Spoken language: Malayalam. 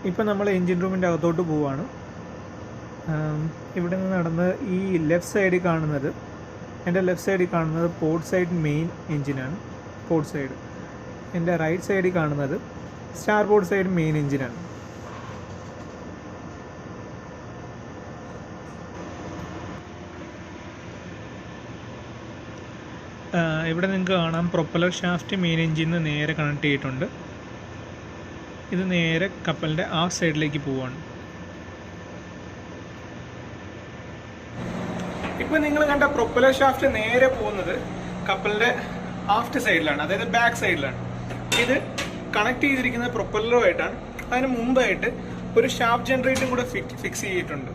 ഇപ്പം നമ്മൾ എൻജിൻ റൂമിൻ്റെ അകത്തോട്ട് പോവുകയാണ്. ഇവിടെ നിന്ന് നടന്ന് ഈ ലെഫ്റ്റ് സൈഡിൽ കാണുന്നത്, എൻ്റെ ലെഫ്റ്റ് സൈഡിൽ കാണുന്നത് പോർട്ട് സൈഡ് മെയിൻ എൻജിനാണ്, പോർട്ട് സൈഡ്. എൻ്റെ റൈറ്റ് സൈഡിൽ കാണുന്നത് സ്റ്റാർ പോർട്ട് സൈഡ് മെയിൻ എൻജിനാണ്. ഇവിടെ നിങ്ങൾക്ക് കാണാം പ്രൊപ്പലർ ഷാഫ്റ്റ് മെയിൻ എൻജിന് നേരെ കണക്ട് ചെയ്തിട്ടുണ്ട്. ഇത് നേരെ കപ്പലിൻ്റെ ആ സൈഡിലേക്ക് പോവുകയാണ്. ഇപ്പോൾ നിങ്ങൾ കണ്ട പ്രൊപ്പലർ ഷാഫ്റ്റ് നേരെ പോകുന്നത് കപ്പലിൻ്റെ ആഫ്റ്റ് സൈഡിലാണ്, അതായത് ബാക്ക് സൈഡിലാണ്. ഇത് കണക്ട് ചെയ്തിരിക്കുന്നത് പ്രൊപ്പലറുമായിട്ടാണ്. അതിന് മുമ്പായിട്ട് ഒരു ഷാഫ്റ്റ് ജനറേറ്ററും കൂടെ ഫിക്സ് ചെയ്തിട്ടുണ്ട്.